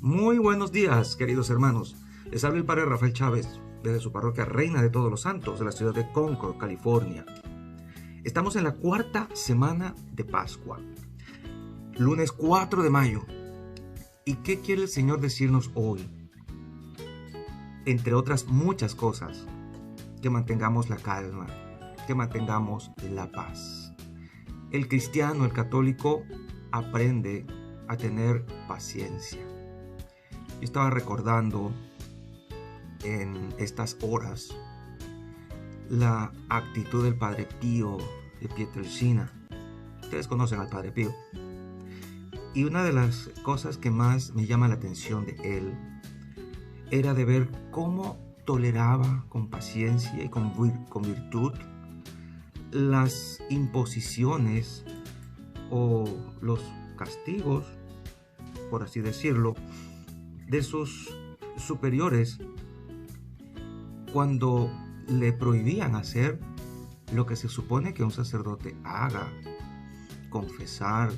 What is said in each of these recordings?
Muy buenos días, queridos hermanos. Les habla el Padre Rafael Chávez, desde su parroquia Reina de Todos los Santos, de la ciudad de Concord, California. Estamos en la cuarta semana de Pascua, lunes 4 de mayo. ¿Y qué quiere el Señor decirnos hoy? Entre otras muchas cosas, que mantengamos la calma, que mantengamos la paz. El cristiano, el católico, aprende a tener paciencia. Yo estaba recordando en estas horas la actitud del Padre Pío de Pietrelcina. Ustedes conocen al Padre Pío. Y una de las cosas que más me llama la atención de él era de ver cómo toleraba con paciencia y con virtud las imposiciones o los castigos, por así decirlo, de sus superiores cuando le prohibían hacer lo que se supone que un sacerdote haga: confesar,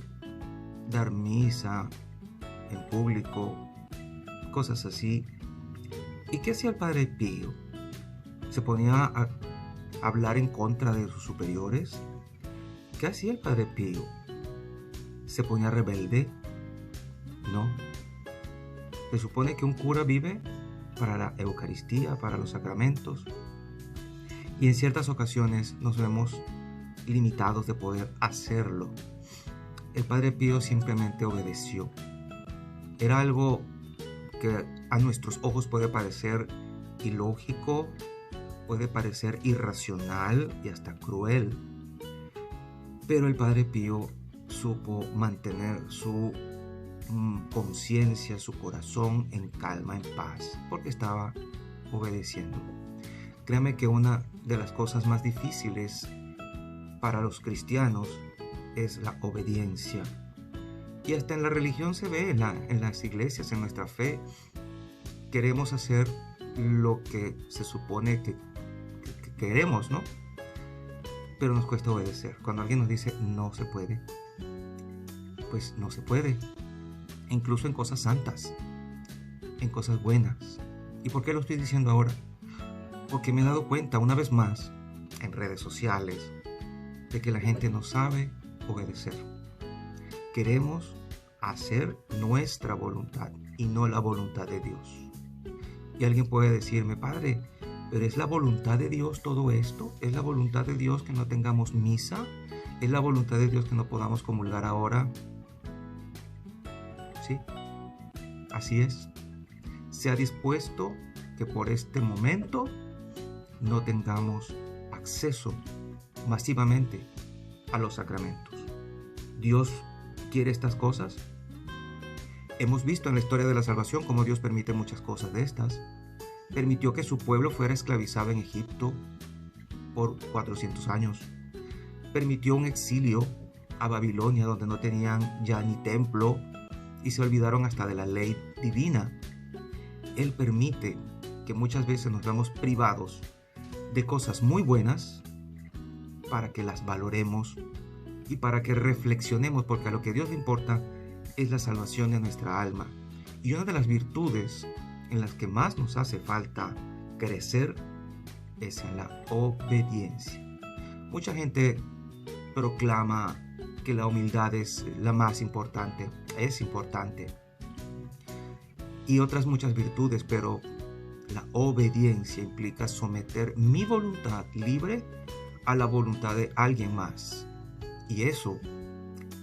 dar misa en público, cosas así. ¿Y qué hacía el Padre Pío? ¿Se ponía a hablar en contra de sus superiores? ¿Qué hacía el Padre Pío? ¿Se ponía rebelde? No. Se supone que un cura vive para la Eucaristía, para los sacramentos, y en ciertas ocasiones nos vemos limitados de poder hacerlo. El Padre Pío simplemente obedeció. Era algo que a nuestros ojos puede parecer ilógico, puede parecer irracional y hasta cruel, pero el Padre Pío supo mantener su conciencia, su corazón en calma, en paz, porque estaba obedeciendo. Créame que una de las cosas más difíciles para los cristianos es la obediencia. Y hasta en la religión se ve, en las iglesias, en nuestra fe, queremos hacer lo que se supone que queremos, ¿no? Pero nos cuesta obedecer. Cuando alguien nos dice no se puede, pues no se puede. Incluso en cosas santas, en cosas buenas. ¿Y por qué lo estoy diciendo ahora? Porque me he dado cuenta una vez más en redes sociales de que la gente no sabe obedecer. Queremos hacer nuestra voluntad y no la voluntad de Dios. Y alguien puede decirme: Padre, ¿pero es la voluntad de Dios todo esto? ¿Es la voluntad de Dios que no tengamos misa? ¿Es la voluntad de Dios que no podamos comulgar ahora? Sí, así es. Se ha dispuesto que por este momento no tengamos acceso masivamente a los sacramentos. ¿Dios quiere estas cosas? Hemos visto en la historia de la salvación cómo Dios permite muchas cosas de estas. Permitió que su pueblo fuera esclavizado en Egipto por 400 años. Permitió un exilio a Babilonia, donde no tenían ya ni templo y se olvidaron hasta de la ley divina. Él permite que muchas veces nos veamos privados de cosas muy buenas para que las valoremos y para que reflexionemos, porque a lo que a Dios le importa es la salvación de nuestra alma. Y una de las virtudes en las que más nos hace falta crecer es en la obediencia. Mucha gente proclama que la humildad es la más importante. Es importante. Y otras muchas virtudes, pero la obediencia implica someter mi voluntad libre a la voluntad de alguien más. Y eso,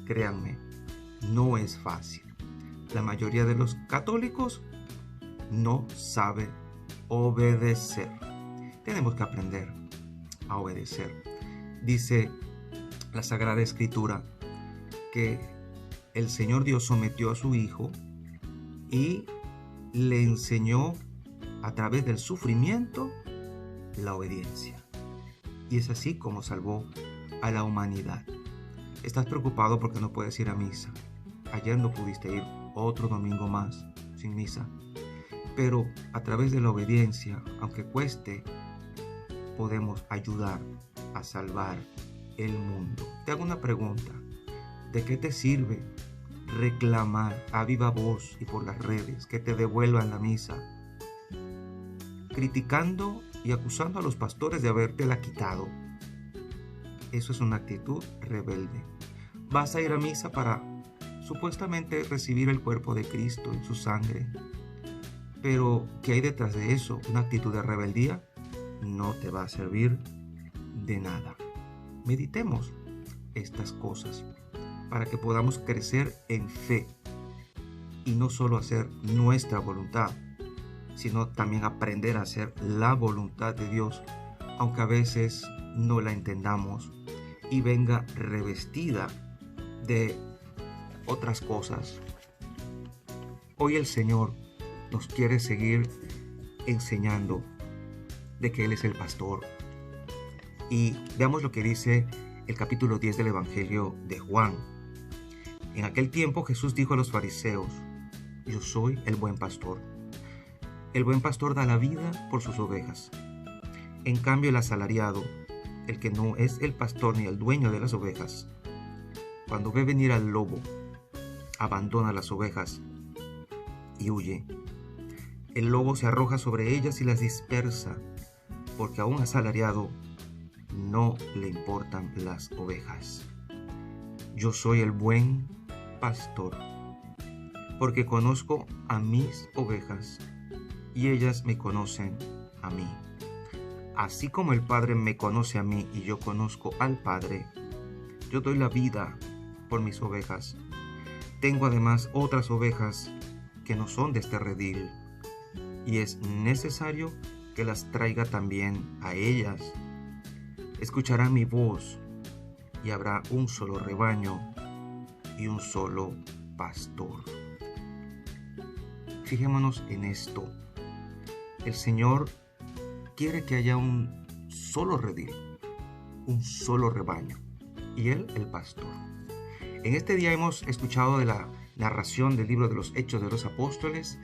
créanme, no es fácil. La mayoría de los católicos no sabe obedecer. Tenemos que aprender a obedecer. Dice la Sagrada Escritura que el Señor Dios sometió a su Hijo y le enseñó a través del sufrimiento la obediencia. Y es así como salvó a la humanidad. ¿Estás preocupado porque no puedes ir a misa? Ayer no pudiste ir, otro domingo más sin misa. Pero a través de la obediencia, aunque cueste, podemos ayudar a salvar el mundo. Te hago una pregunta: ¿de qué te sirve reclamar a viva voz y por las redes que te devuelvan la misa, criticando y acusando a los pastores de habértela quitado. Eso es una actitud rebelde. Vas a ir a misa para supuestamente recibir el cuerpo de Cristo y su sangre, pero ¿qué hay detrás de eso? Una actitud de rebeldía no te va a servir de nada. Meditemos estas cosas para que podamos crecer en fe y no solo hacer nuestra voluntad, sino también aprender a hacer la voluntad de Dios, aunque a veces no la entendamos y venga revestida de otras cosas. Hoy el Señor nos quiere seguir enseñando de que Él es el pastor. Y veamos lo que dice el capítulo 10 del Evangelio de Juan. En aquel tiempo Jesús dijo a los fariseos: yo soy el buen pastor. El buen pastor da la vida por sus ovejas. En cambio, el asalariado, el que no es el pastor ni el dueño de las ovejas, cuando ve venir al lobo, abandona las ovejas y huye. El lobo se arroja sobre ellas y las dispersa, porque a un asalariado no le importan las ovejas. Yo soy el buen pastor, porque conozco a mis ovejas y ellas me conocen a mí. Así como el Padre me conoce a mí y yo conozco al Padre, yo doy la vida por mis ovejas. Tengo además otras ovejas que no son de este redil, y es necesario que las traiga también a ellas. Escucharán mi voz, y habrá un solo rebaño y un solo pastor. Fijémonos en esto. El Señor quiere que haya un solo redil, un solo rebaño, y Él el pastor. En este día hemos escuchado de la narración del libro de los Hechos de los Apóstoles,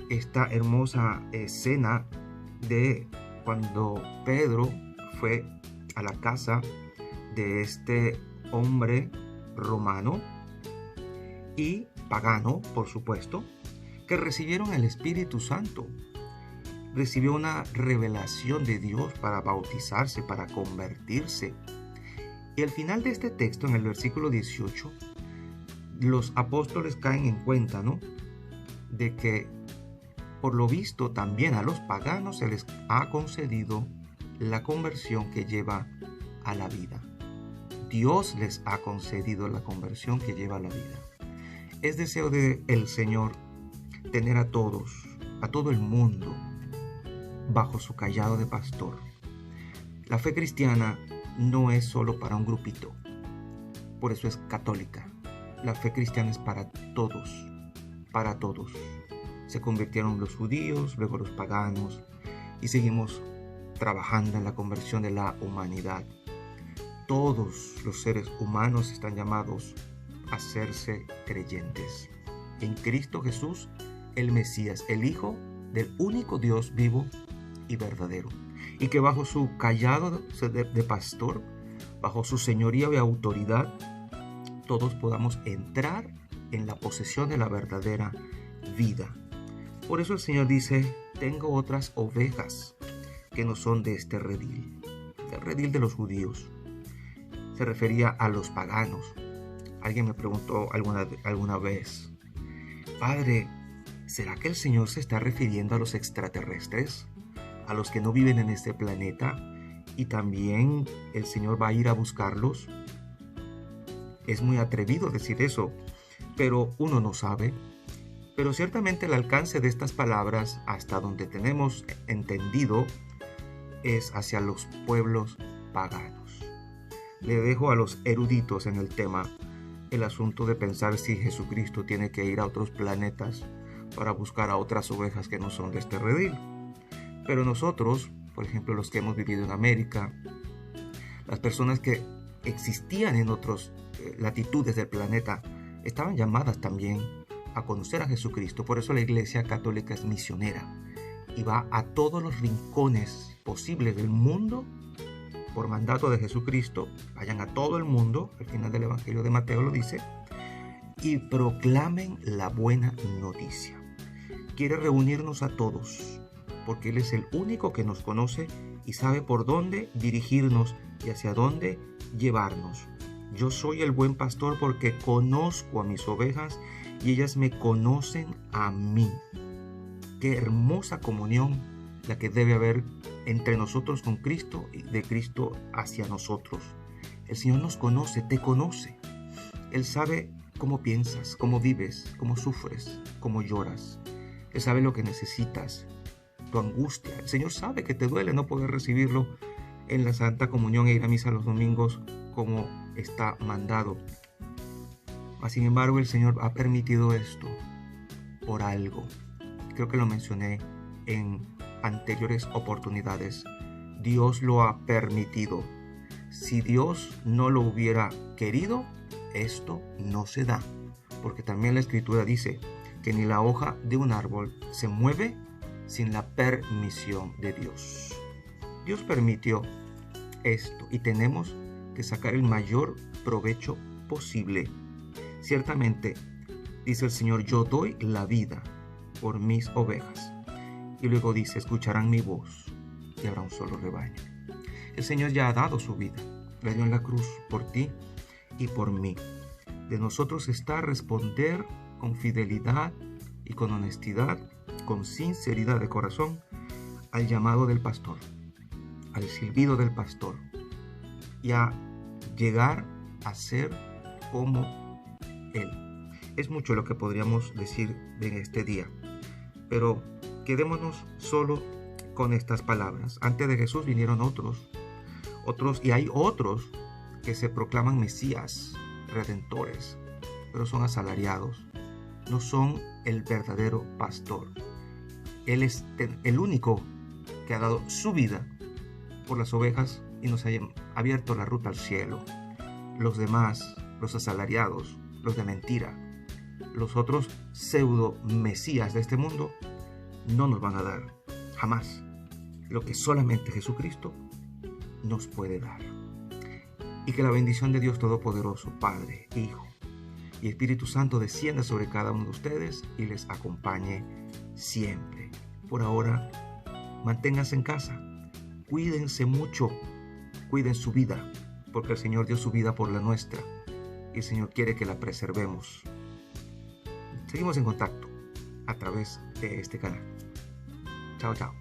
esta hermosa escena de cuando Pedro fue a la casa de este hombre romano y pagano, por supuesto, que recibieron el Espíritu Santo. Recibió una revelación de Dios para bautizarse, para convertirse. Y al final de este texto, en el versículo 18, los apóstoles caen en cuenta, ¿no?, de que por lo visto también a los paganos se les ha concedido la conversión que lleva a la vida. Dios les ha concedido la conversión que lleva a la vida. Es deseo del Señor tener a todos, a todo el mundo, bajo su cayado de pastor. La fe cristiana no es solo para un grupito, por eso es católica. La fe cristiana es para todos, para todos. Se convirtieron los judíos, luego los paganos, y seguimos trabajando en la conversión de la humanidad. Todos los seres humanos están llamados a hacerse creyentes en Cristo Jesús, el Mesías, el Hijo del único Dios vivo y verdadero, y que bajo su cayado de pastor, bajo su señoría y autoridad, todos podamos entrar en la posesión de la verdadera vida. Por eso el Señor dice: tengo otras ovejas que no son de este redil, el redil de los judíos. Se refería a los paganos. Alguien me preguntó alguna vez: Padre, ¿será que el Señor se está refiriendo a los extraterrestres? ¿A los que no viven en este planeta? ¿Y también el Señor va a ir a buscarlos? Es muy atrevido decir eso, pero uno no sabe. Pero ciertamente el alcance de estas palabras, hasta donde tenemos entendido, es hacia los pueblos paganos. Le dejo a los eruditos en el tema el asunto de pensar si Jesucristo tiene que ir a otros planetas para buscar a otras ovejas que no son de este redil. Pero nosotros, por ejemplo, los que hemos vivido en América, las personas que existían en otras latitudes del planeta, estaban llamadas también a conocer a Jesucristo. Por eso la Iglesia Católica es misionera y va a todos los rincones posibles del mundo por mandato de Jesucristo. Vayan a todo el mundo, al final del Evangelio de Mateo lo dice, y proclamen la buena noticia. Quiere reunirnos a todos, porque Él es el único que nos conoce y sabe por dónde dirigirnos y hacia dónde llevarnos. Yo soy el buen pastor porque conozco a mis ovejas y ellas me conocen a mí. Qué hermosa comunión la que debe haber entre nosotros con Cristo y de Cristo hacia nosotros. El Señor nos conoce, te conoce. Él sabe cómo piensas, cómo vives, cómo sufres, cómo lloras. Él sabe lo que necesitas, tu angustia. El Señor sabe que te duele no poder recibirlo en la Santa Comunión e ir a misa los domingos como está mandado. Mas, sin embargo, el Señor ha permitido esto por algo. Creo que lo mencioné en anteriores oportunidades. Dios lo ha permitido. Si Dios no lo hubiera querido, esto no se da. Porque también la Escritura dice que ni la hoja de un árbol se mueve sin la permisión de Dios. Dios permitió esto y tenemos que sacar el mayor provecho posible. Ciertamente, dice el Señor, yo doy la vida por mis ovejas. Y luego dice, escucharán mi voz y habrá un solo rebaño. El Señor ya ha dado su vida, la dio en la cruz por ti y por mí. De nosotros está responder con fidelidad y con honestidad, con sinceridad de corazón, al llamado del pastor, al silbido del pastor, y a llegar a ser como Él. Es mucho lo que podríamos decir en este día, pero quedémonos solo con estas palabras. Antes de Jesús vinieron otros, y hay otros que se proclaman Mesías, redentores, pero son asalariados, no son el verdadero pastor. Él es el único que ha dado su vida por las ovejas y nos ha abierto la ruta al cielo. Los demás, los asalariados, los de mentira, los otros pseudo mesías de este mundo, no nos van a dar jamás lo que solamente Jesucristo nos puede dar. Y que la bendición de Dios Todopoderoso, Padre, Hijo y Espíritu Santo descienda sobre cada uno de ustedes y les acompañe siempre. Por ahora, manténganse en casa, cuídense mucho, cuiden su vida, porque el Señor dio su vida por la nuestra y el Señor quiere que la preservemos. Seguimos en contacto a través de este canal. Chao, chao.